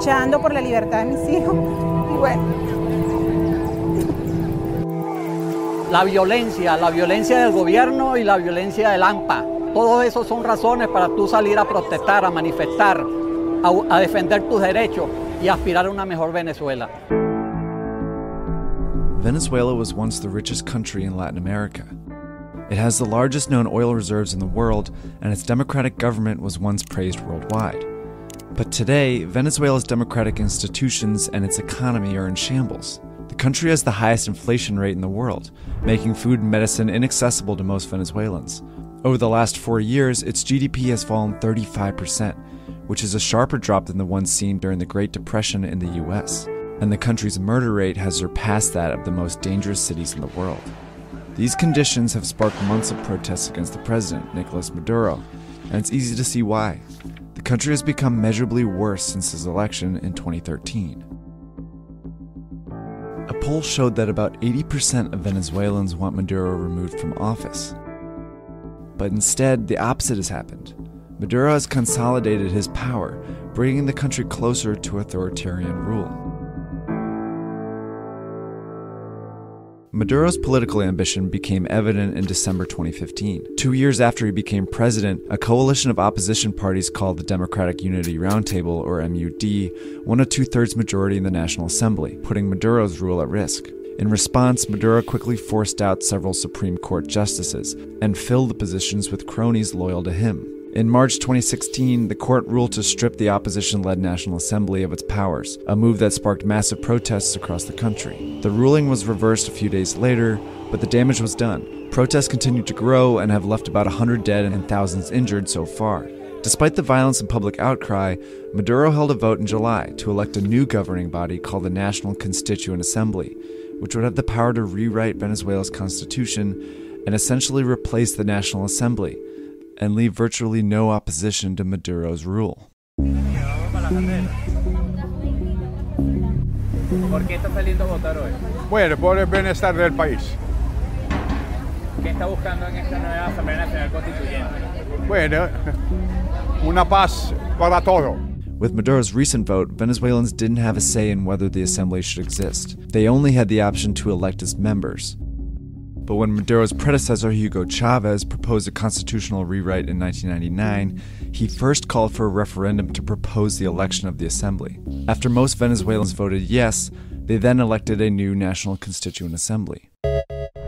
luchando por la libertad de mis hijos. Y bueno. La violencia del gobierno y la violencia del AMPA. Todos esos son razones para tú salir a protestar, a manifestar, a defender tus derechos y aspirar a una mejor Venezuela. Venezuela was once the richest country in Latin America. It has the largest known oil reserves in the world, and its democratic government was once praised worldwide. But today, Venezuela's democratic institutions and its economy are in shambles. The country has the highest inflation rate in the world, making food and medicine inaccessible to most Venezuelans. Over the last 4 years, its GDP has fallen 35%, which is a sharper drop than the one seen during the Great Depression in the US. And the country's murder rate has surpassed that of the most dangerous cities in the world. These conditions have sparked months of protests against the president, Nicolas Maduro, and it's easy to see why. The country has become measurably worse since his election in 2013. A poll showed that about 80% of Venezuelans want Maduro removed from office. But instead, the opposite has happened. Maduro has consolidated his power, bringing the country closer to authoritarian rule. Maduro's political ambition became evident in December 2015. 2 years after he became president, a coalition of opposition parties called the Democratic Unity Roundtable, or MUD, won a 2/3 majority in the National Assembly, putting Maduro's rule at risk. In response, Maduro quickly forced out several Supreme Court justices and filled the positions with cronies loyal to him. In March 2016, the court ruled to strip the opposition-led National Assembly of its powers, a move that sparked massive protests across the country. The ruling was reversed a few days later, but the damage was done. Protests continued to grow and have left about 100 dead and thousands injured so far. Despite the violence and public outcry, Maduro held a vote in July to elect a new governing body called the National Constituent Assembly, which would have the power to rewrite Venezuela's constitution and essentially replace the National Assembly, and leave virtually no opposition to Maduro's rule. ¿Por qué está saliendo a votar hoy? Bueno, por el bienestar del país. ¿Qué está buscando en esta nueva Asamblea Nacional Constituyente? Bueno, una paz para todo. With Maduro's recent vote, Venezuelans didn't have a say in whether the assembly should exist. They only had the option to elect its members. But when Maduro's predecessor, Hugo Chavez, proposed a constitutional rewrite in 1999, he first called for a referendum to propose the election of the assembly. After most Venezuelans voted yes, they then elected a new National Constituent Assembly.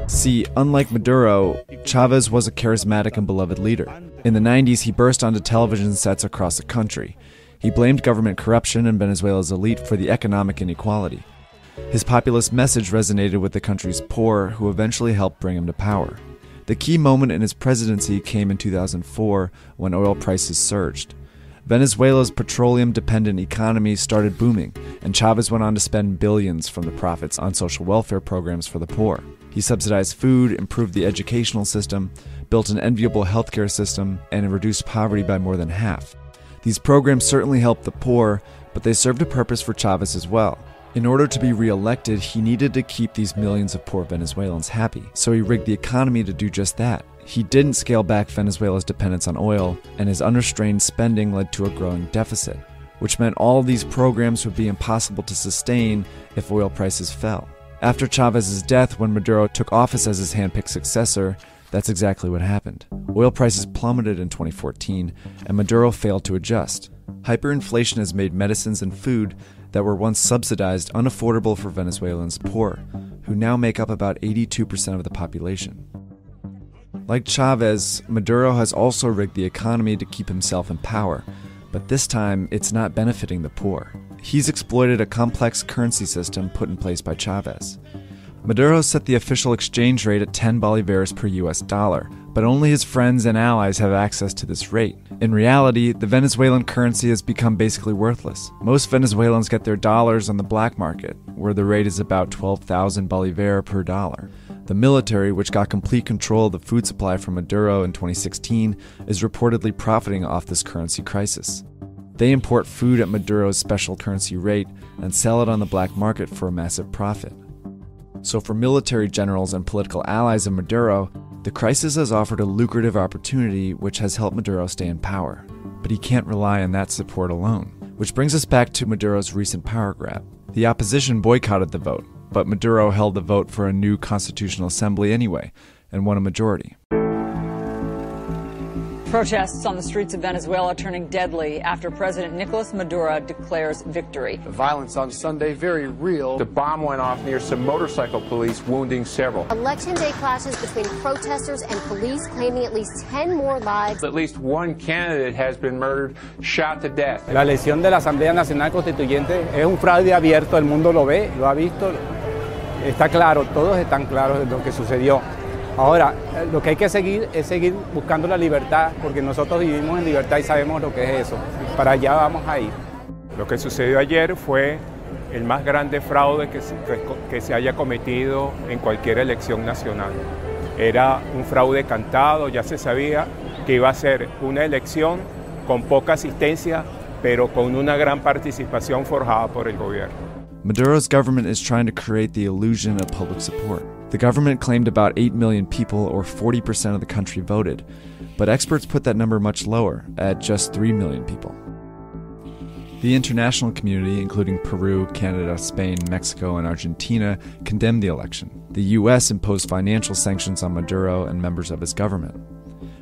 See, unlike Maduro, Chavez was a charismatic and beloved leader. In the 90s, he burst onto television sets across the country. He blamed government corruption and Venezuela's elite for the economic inequality. His populist message resonated with the country's poor, who eventually helped bring him to power. The key moment in his presidency came in 2004, when oil prices surged. Venezuela's petroleum-dependent economy started booming, and Chavez went on to spend billions from the profits on social welfare programs for the poor. He subsidized food, improved the educational system, built an enviable healthcare system, and reduced poverty by more than half. These programs certainly helped the poor, but they served a purpose for Chavez as well. In order to be re-elected, he needed to keep these millions of poor Venezuelans happy, so he rigged the economy to do just that. He didn't scale back Venezuela's dependence on oil, and his unrestrained spending led to a growing deficit, which meant all of these programs would be impossible to sustain if oil prices fell. After Chavez's death, when Maduro took office as his handpicked successor, that's exactly what happened. Oil prices plummeted in 2014, and Maduro failed to adjust. Hyperinflation has made medicines and food that were once subsidized unaffordable for Venezuelans poor, who now make up about 82% of the population. Like Chavez, Maduro has also rigged the economy to keep himself in power, but this time it's not benefiting the poor. He's exploited a complex currency system put in place by Chavez. Maduro set the official exchange rate at 10 bolivars per US dollar, but only his friends and allies have access to this rate. In reality, the Venezuelan currency has become basically worthless. Most Venezuelans get their dollars on the black market, where the rate is about 12,000 bolivar per dollar. The military, which got complete control of the food supply from Maduro in 2016, is reportedly profiting off this currency crisis. They import food at Maduro's special currency rate and sell it on the black market for a massive profit. So for military generals and political allies of Maduro, the crisis has offered a lucrative opportunity which has helped Maduro stay in power. But he can't rely on that support alone. Which brings us back to Maduro's recent power grab. The opposition boycotted the vote, but Maduro held the vote for a new constitutional assembly anyway, and won a majority. Protests on the streets of Venezuela turning deadly after President Nicolas Maduro declares victory. The violence on Sunday very real. The bomb went off near some motorcycle police, wounding several. Election day clashes between protesters and police claiming at least 10 more lives. At least one candidate has been murdered, shot to death. La elección de la Asamblea Nacional Constituyente es un fraude abierto, el mundo lo ve, lo ha visto, está claro, todos están claros de lo que sucedió. Ahora, lo que hay que seguir es seguir buscando la libertad, porque nosotros vivimos en libertad y sabemos lo que es eso. Para allá vamos a ir. Lo que sucedió ayer fue el más grande fraude que se haya cometido en cualquier elección nacional. Era un fraude cantado, ya se sabía que iba a ser una elección con poca asistencia, pero con una gran participación forjada por el gobierno. Maduro's government is trying to create the illusion of public support. The government claimed about 8 million people, or 40% of the country, voted, but experts put that number much lower, at just 3 million people. The international community, including Peru, Canada, Spain, Mexico, and Argentina, condemned the election. The US imposed financial sanctions on Maduro and members of his government.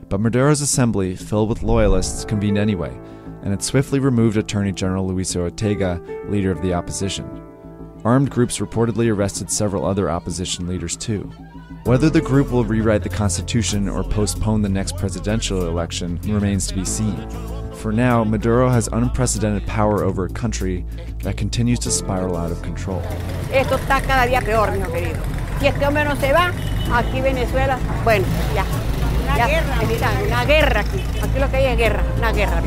But Maduro's assembly, filled with loyalists, convened anyway, and it swiftly removed Attorney General Luis Ortega, leader of the opposition. Armed groups reportedly arrested several other opposition leaders too. Whether the group will rewrite the constitution or postpone the next presidential election remains to be seen. For now, Maduro has unprecedented power over a country that continues to spiral out of control. Esto está cada día peor, mi querido. Si este hombre no se va, aquí Venezuela, bueno, ya. Una guerra. Una guerra aquí. Aquí lo que hay es guerra, una guerra.